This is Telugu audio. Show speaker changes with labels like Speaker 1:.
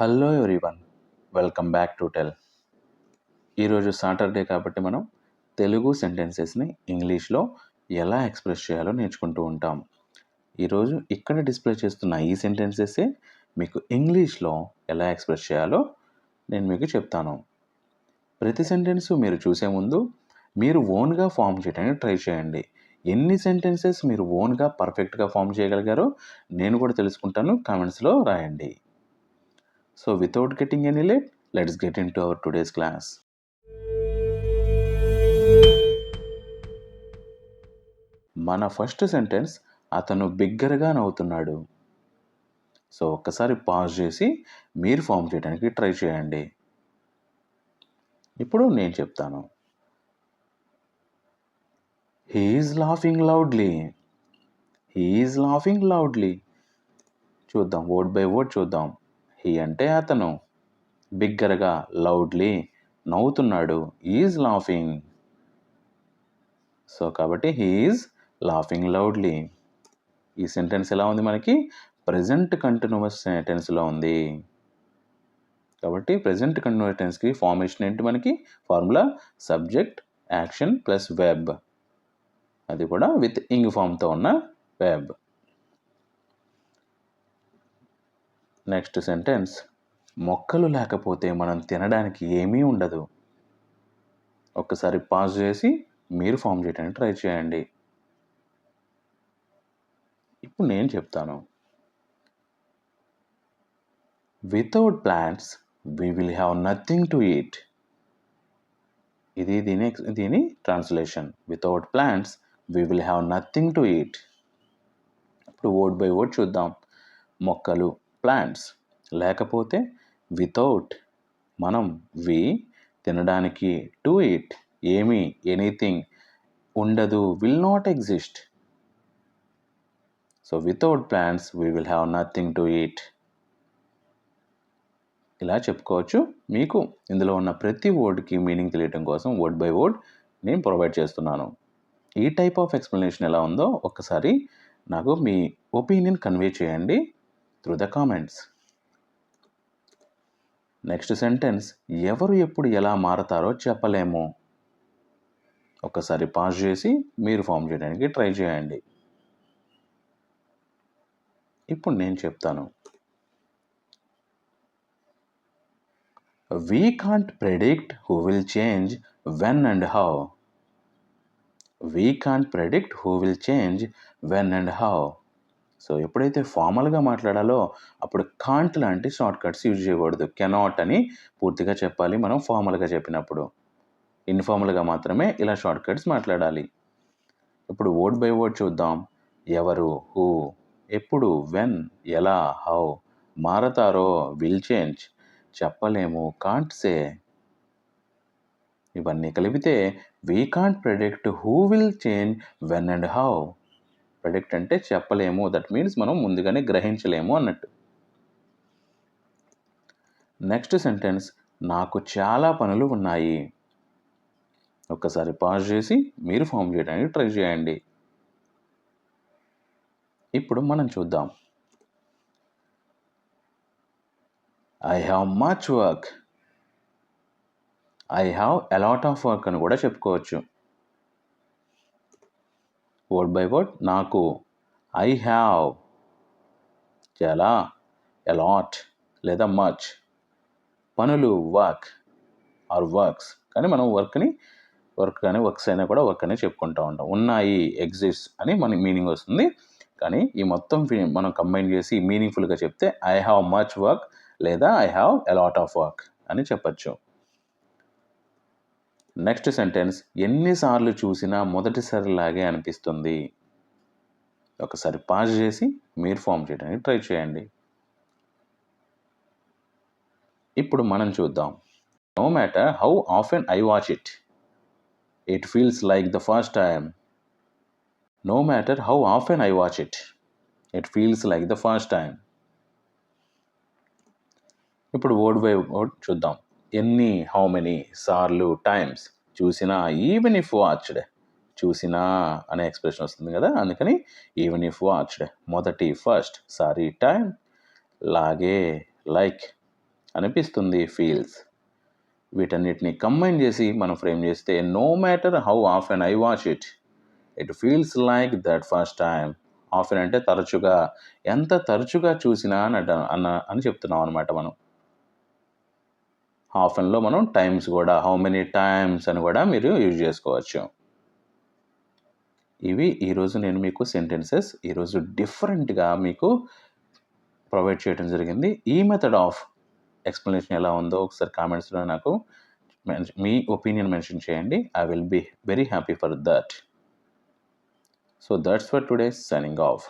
Speaker 1: Hello everyone, welcome back to tell. ఈరోజు సాటర్డే కాబట్టి మనం తెలుగు సెంటెన్సెస్ని ఇంగ్లీష్లో ఎలా ఎక్స్ప్రెస్ చేయాలో నేర్చుకుంటూ ఉంటాం. ఈరోజు ఇక్కడ డిస్ప్లే చేస్తున్న ఈ సెంటెన్సెసే మీకు ఇంగ్లీష్లో ఎలా ఎక్స్ప్రెస్ చేయాలో నేను మీకు చెప్తాను. ప్రతి సెంటెన్సు మీరు చూసే ముందు మీరు ఓన్గా ఫామ్ చేయడానికి ట్రై చేయండి. ఎన్ని సెంటెన్సెస్ మీరు ఓన్గా పర్ఫెక్ట్గా ఫామ్ చేయగలిగారో నేను కూడా తెలుసుకుంటాను. కామెంట్స్లో రాయండి. So without getting any late, let's get into our today's class. మన ఫస్ట్ సెంటెన్స్, అతను బిగ్గరగా నవ్వుతున్నాడు. సో ఒక్కసారి పాజ్ చేసి మీరు ఫామ్ చేయడానికి ట్రై చేయండి. ఇప్పుడు నేను చెప్తాను. He is laughing loudly. He is laughing loudly. చూద్దాం, వర్డ్ బై వర్డ్ చూద్దాం. హీ అంటే అతను, బిగ్గరగా లౌడ్లీ నవ్వుతున్నాడు, ఈజ్ లాఫింగ్. సో కాబట్టి హీ ఈజ్ లాఫింగ్ లౌడ్లీ. ఈ సెంటెన్స్ ఎలా ఉంది? మనకి ప్రెజెంట్ కంటిన్యూస్ టెన్స్లో ఉంది. కాబట్టి ప్రెజెంట్ కంటిన్యూస్ టెన్స్కి ఫార్మేషన్ ఏంటి? మనకి formula subject, action plus web. అది కూడా విత్ ఇంగ్ ఫామ్తో ఉన్న వెబ్. నెక్స్ట్ సెంటెన్స్, మొక్కలు లేకపోతే మనం తినడానికి ఏమీ ఉండదు. ఒక్కసారి పాజ్ చేసి మీరు ఫామ్ చేయడానికి ట్రై చేయండి. ఇప్పుడు నేను చెప్తాను. Without plants we will have nothing to eat. ఇది దీని translation. Without plants we will have nothing to eat. ఇప్పుడు వర్డ్ బై వర్డ్ చూద్దాం. మొక్కలు, ప్లాంట్స్, లేకపోతే వితౌట్ మనం, వి తినడానికి, టు ఈట్ ఏమి, ఎనీథింగ్ ఉండదు, will not exist. So without plants we will have nothing to eat. ఇలా చెప్పుకోవచ్చు. మీకు ఇందులో ఉన్న ప్రతి వర్డ్కి మీనింగ్ తెలియడం కోసం వర్డ్ బై వర్డ్ నేను ప్రొవైడ్ చేస్తున్నాను. ఈ టైప్ ఆఫ్ ఎక్స్ప్లెనేషన్ ఎలా ఉందో ఒక్కసారి నాకు మీ ఒపీనియన్ కన్వే చేయండి through the comments. Next sentence, ఎవరు ఎప్పుడు ఎలా మారతారో చెప్పలేము. ఒక్కసారి పాజ్ చేసి మీరు ఫామ్ చేయడానికి ట్రై చేయండి. ఇప్పుడు నేను చెప్తాను. We can't predict who will change when and how. We can't predict who will change when and how. So ఎప్పుడైతే ఫార్మల్గా మాట్లాడాలో అప్పుడు కాంట్ లాంటి షార్ట్ కట్స్ యూజ్ చేయకూడదు. కెనాట్ అని పూర్తిగా చెప్పాలి మనం ఫార్మల్గా చెప్పినప్పుడు. ఇన్ఫార్మల్గా మాత్రమే ఇలా షార్ట్ కట్స్ మాట్లాడాలి. ఇప్పుడు వర్డ్ బై వర్డ్ చూద్దాం. ఎవరు, హూ, ఎప్పుడు, వెన్, ఎలా, హౌ, మారతారో, విల్ చేంజ్, చెప్పలేము, కాంట్ సే. ఇవన్నీ కలిపితే we can't predict who will change when and how. Predict అంటే చెప్పలేము, దట్ మీన్స్ మనం ముందుగానే గ్రహించలేము అన్నట్టు. నెక్స్ట్ సెంటెన్స్, నాకు చాలా పనులు ఉన్నాయి. ఒక్కసారి పాజ్ చేసి మీరు ఫామ్ చేయడానికి ట్రై చేయండి. ఇప్పుడు మనం చూద్దాం. I have much work. I have a lot of work అని కూడా చెప్పుకోవచ్చు. వర్డ్ బై వర్డ్, నాకు, ఐ హ్యావ్, చాలా, ఎ లాట్ లేదా మచ్, పనులు, వర్క్ ఆర్ వర్క్స్. కానీ మనం వర్క్ కానీ వర్క్స్ అయినా కూడా వర్క్ అనే చెప్పుకుంటూ ఉంటాం. ఉన్నాయి, ఎగ్జిస్ట్ అని మనకి మీనింగ్ వస్తుంది. కానీ ఈ మొత్తం మనం కంబైన్ చేసి మీనింగ్ఫుల్గా చెప్తే ఐ హ్యావ్ మచ్ వర్క్ లేదా I have a lot of work అని చెప్పచ్చు. నెక్స్ట్ సెంటెన్స్, ఎన్నిసార్లు చూసినా మొదటిసారిలాగే అనిపిస్తుంది. ఒకసారి పాజ్ చేసి మీరు ఫామ్ చేయడానికి ట్రై చేయండి. ఇప్పుడు మనం చూద్దాం. No matter how often I watch it, it feels like the first time. No matter how often I watch it, it feels like the first time. ఇప్పుడు వర్డ్ బై వర్డ్ చూద్దాం. ఎన్ని, హౌ మెనీ, సార్లు, టైమ్స్, చూసినా, ఈవెన్ ఇఫ్ వాచ్డ్, చూసినా అనే ఎక్స్ప్రెషన్ వస్తుంది కదా, అందుకని ఈవెన్ ఇఫ్ వాచ్డ్. మొదటి, ఫస్ట్, సారీ, టైం, లాగే, లైక్, అనిపిస్తుంది, ఫీల్స్. వీటన్నిటిని కంబైన్ చేసి మనం ఫ్రేమ్ చేస్తే no matter how often I watch it feels like that first time. Often అంటే తరచుగా, ఎంత తరచుగా చూసినా అని చెప్తున్నాం అనమాట మనం. ఆఫెన్లో మనం టైమ్స్ కూడా హౌ మెనీ టైమ్స్ అని కూడా మీరు యూజ్ చేసుకోవచ్చు. ఇవి ఈరోజు నేను మీకు సెంటెన్సెస్ ఈరోజు డిఫరెంట్గా మీకు ప్రొవైడ్ చేయడం జరిగింది. ఈ మెథడ్ ఆఫ్ ఎక్స్ప్లెనేషన్ ఎలా ఉందో ఒకసారి కామెంట్స్లో నాకు మీ ఒపీనియన్ మెన్షన్ చేయండి. I will be very happy for that. So that's for today, signing of.